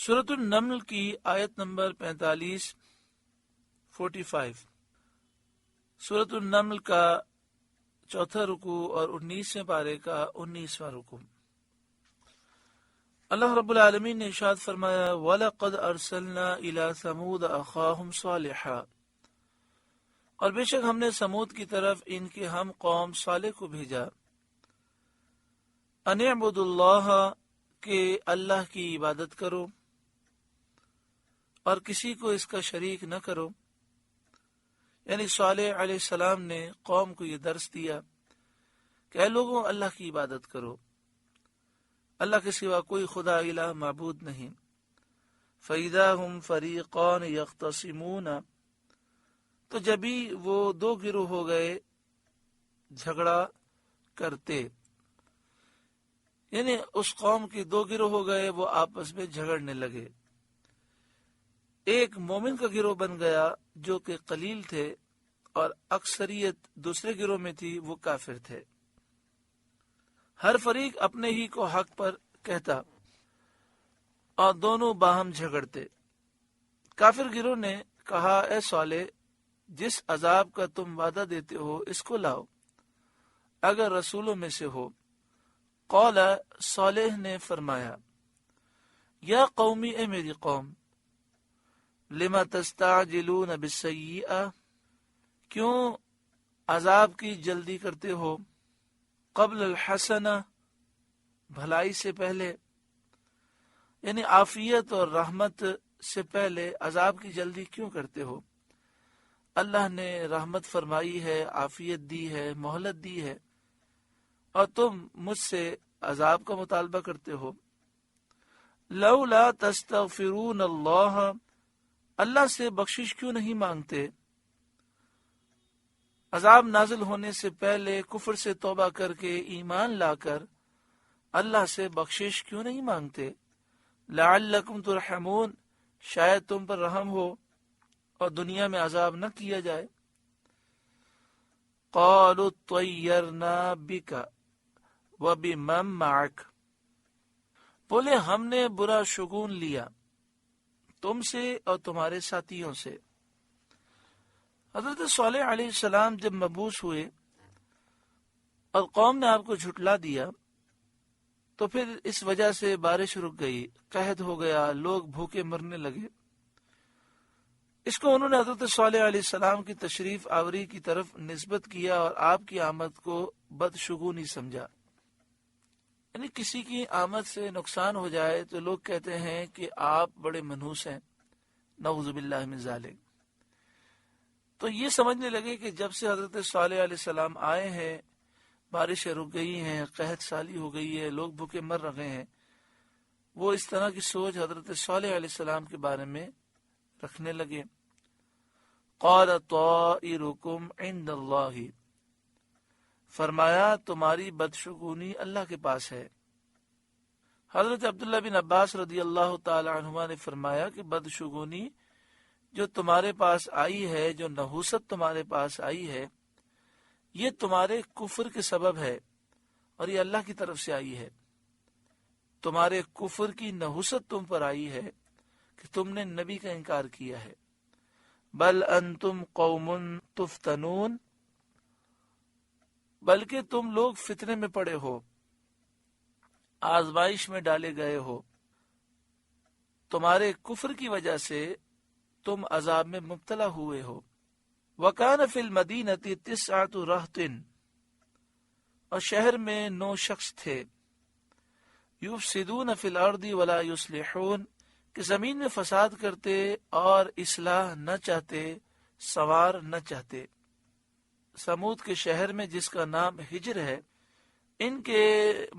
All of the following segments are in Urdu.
سورۃ النمل کی آیت نمبر 45 سورۃ النمل کا چوتھا رکوع اور 19ویں پارے کا 19واں رکوع۔ اللہ رب العالمین نے ارشاد فرمایا وَلَقَدْ أَرْسَلْنَا إِلَى ثَمُودَ أَخَاهُمْ صَالِحًا، اور بے شک ہم نے سمود کی طرف ان کے ہم قوم صالح کو بھیجا، أَنِ اعْبُدُوا اللَّهَ، کہ اللہ کی عبادت کرو اور کسی کو اس کا شریک نہ کرو۔ یعنی صالح علیہ السلام نے قوم کو یہ درس دیا کہ اے لوگوں، اللہ کی عبادت کرو، اللہ کے سوا کوئی خدا الہ معبود نہیں۔ فَإِذَا هُمْ فَرِيقَانِ يَخْتَصِمُونَ، تو جبھی وہ دو گروہ ہو گئے جھگڑا کرتے، یعنی اس قوم کے دو گروہ ہو گئے، وہ آپس میں جھگڑنے لگے۔ ایک مومن کا گروہ بن گیا جو کہ قلیل تھے، اور اکثریت دوسرے گروہ میں تھی، وہ کافر تھے۔ ہر فریق اپنے ہی کو حق پر کہتا اور دونوں باہم جھگڑتے۔ کافر گروہ نے کہا اے صالح، جس عذاب کا تم وعدہ دیتے ہو اس کو لاؤ اگر رسولوں میں سے ہو۔ قال، صالح نے فرمایا یا قومی، اے میری قوم، لما تستعجلون بالسیئہ، کیوں عذاب کی جلدی کرتے ہو، قبل الحسنہ، بھلائی سے پہلے، یعنی عافیت اور رحمت سے پہلے عذاب کی جلدی کیوں کرتے ہو؟ اللہ نے رحمت فرمائی ہے، عافیت دی ہے، مہلت دی ہے، اور تم مجھ سے عذاب کا مطالبہ کرتے ہو۔ لولا تستغفرون اللہ، اللہ سے بخشش کیوں نہیں مانگتے؟ عذاب نازل ہونے سے پہلے کفر سے توبہ کر کے ایمان لا کر اللہ سے بخشش کیوں نہیں مانگتے؟ لعلکم ترحمون، شاید تم پر رحم ہو اور دنیا میں عذاب نہ کیا جائے۔ قالوا طیرنا بک وبمن معک، بولے ہم نے برا شگون لیا تم سے اور تمہارے ساتھیوں سے۔ حضرت صالح علیہ السلام جب مبعوث ہوئے اور قوم نے آپ کو جھٹلا دیا تو پھر اس وجہ سے بارش رک گئی، قحط ہو گیا، لوگ بھوکے مرنے لگے۔ اس کو انہوں نے حضرت صالح علیہ السلام کی تشریف آوری کی طرف نسبت کیا اور آپ کی آمد کو بدشگونی سمجھا۔ یعنی کسی کی آمد سے نقصان ہو جائے تو لوگ کہتے ہیں کہ آپ بڑے منحوس ہیں، نعوذ باللہ من ذالک۔ تو یہ سمجھنے لگے کہ جب سے حضرت صالح علیہ السلام آئے ہیں بارشیں رک گئی ہیں، قحط سالی ہو گئی ہے، لوگ بھوکے مر رہے ہیں۔ وہ اس طرح کی سوچ حضرت صالح علیہ السلام کے بارے میں رکھنے لگے۔ قال طائرکم عند اللہ، فرمایا تمہاری بدشگونی اللہ کے پاس ہے۔ حضرت عبداللہ بن عباس رضی اللہ تعالی عنہما نے فرمایا کہ بدشگونی جو تمہارے پاس آئی ہے، جو نحوست تمہارے پاس آئی ہے، یہ تمہارے کفر کے سبب ہے اور یہ اللہ کی طرف سے آئی ہے۔ تمہارے کفر کی نحوست تم پر آئی ہے کہ تم نے نبی کا انکار کیا ہے۔ بل انتم قوم تفتنون، بلکہ تم لوگ فتنے میں پڑے ہو، آزمائش میں ڈالے گئے ہو، تمہارے کفر کی وجہ سے تم عذاب میں مبتلا ہوئے ہو۔ وَكَانَ فِي الْمَدِينَةِ 9 رَهْطٍ، اور شہر میں 9 شخص تھے، يُفْسِدُونَ فِي الْأَرْضِ وَلَا يُصْلِحُونَ، کہ زمین میں فساد کرتے اور اصلاح نہ چاہتے، سنوار نہ چاہتے۔ سمود کے شہر میں جس کا نام ہجر ہے، ان کے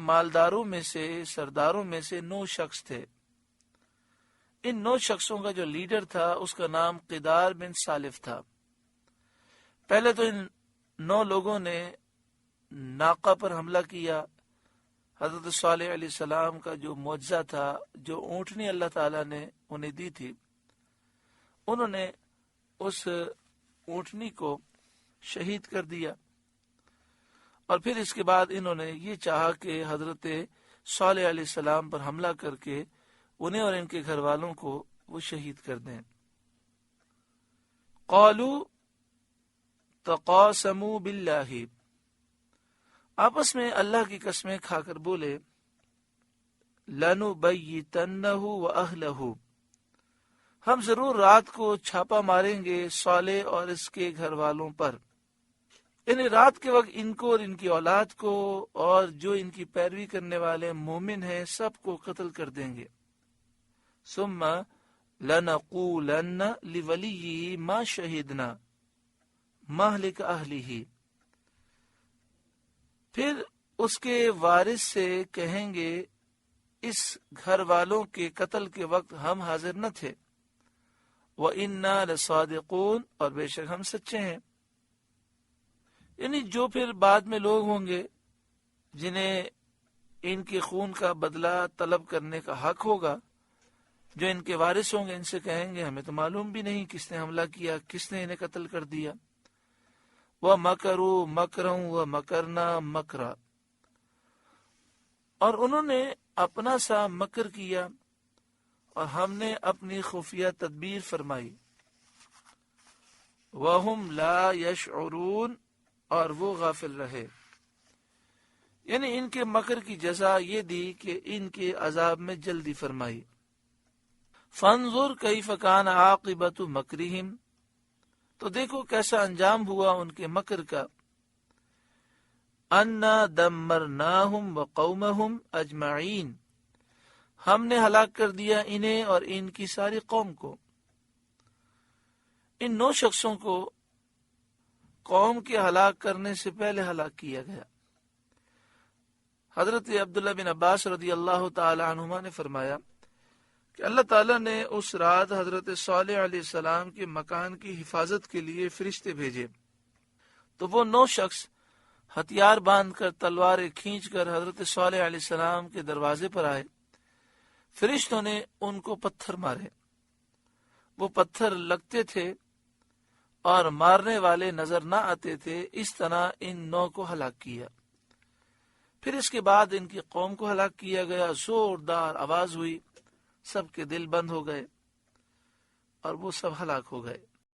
مالداروں میں سے، سرداروں میں سے 9 شخص تھے۔ ان 9 شخصوں کا جو لیڈر تھا اس کا نام قدار بن سالف تھا۔ پہلے تو ان 9 لوگوں نے ناقہ پر حملہ کیا۔ حضرت صالح علیہ السلام کا جو معجزہ تھا، جو اونٹنی اللہ تعالیٰ نے انہیں دی تھی، انہوں نے اس اونٹنی کو شہید کر دیا، اور پھر اس کے بعد انہوں نے یہ چاہا کہ حضرت صالح علیہ السلام پر حملہ کر کے انہیں اور ان کے گھر والوں کو وہ شہید کر دیں۔ قالوا تقاسموا باللہ، آپس میں اللہ کی قسمیں کھا کر بولے، لنبیتنہ واہلہ، ہم ضرور رات کو چھاپا ماریں گے صالح اور اس کے گھر والوں پر، یعنی رات کے وقت ان کو اور ان کی اولاد کو اور جو ان کی پیروی کرنے والے مومن ہیں سب کو قتل کر دیں گے۔ ثم لنقولن لولیہ ما شہدنا مہلک اہلہ، پھر اس کے وارث سے کہیں گے اس گھر والوں کے قتل کے وقت ہم حاضر نہ تھے، وَإِنَّا لَصَادِقُونَ، اور بے شک ہم سچے ہیں۔ یعنی جو پھر بعد میں لوگ ہوں گے جنہیں ان کے خون کا بدلہ طلب کرنے کا حق ہوگا، جو ان کے وارث ہوں گے، ان سے کہیں گے ہمیں تو معلوم بھی نہیں کس نے حملہ کیا، کس نے انہیں قتل کر دیا۔ وَمَكَرُوا مَكْرًا وَمَكَرْنَا مَكْرًا، اور انہوں نے اپنا سا مکر کیا اور ہم نے اپنی خفیہ تدبیر فرمائی۔ وَهُمْ لَا يَشْعُرُونَ، اور وہ غافل رہے، یعنی ان کے مکر کی جزا یہ دی کہ ان کے عذاب میں جلدی فرمائی۔ فَانظُرْ كَيْفَ كَانَ عَاقِبَةُ مَكْرِهِمْ، تو دیکھو کیسا انجام ہوا ان کے مکر کا۔ اَنَّا دَمَّرْنَاهُمْ وَقَوْمَهُمْ أَجْمَعِينَ، ہم نے ہلاک کر دیا انہیں اور ان کی ساری قوم کو۔ ان 9 شخصوں کو قوم کے ہلاک کرنے سے پہلے ہلاک کیا گیا۔ حضرت عبداللہ بن عباس رضی اللہ تعالی عنہما نے فرمایا کہ اللہ تعالیٰ نے اس رات حضرت صالح علیہ السلام کے مکان کی حفاظت کے لیے فرشتے بھیجے، تو وہ 9 شخص ہتھیار باندھ کر تلواریں کھینچ کر حضرت صالح علیہ السلام کے دروازے پر آئے۔ فرشتوں نے ان کو پتھر مارے، وہ پتھر لگتے تھے اور مارنے والے نظر نہ آتے تھے، اس طرح ان 9 کو ہلاک کیا۔ پھر اس کے بعد ان کی قوم کو ہلاک کیا گیا، زوردار آواز ہوئی، سب کے دل بند ہو گئے اور وہ سب ہلاک ہو گئے۔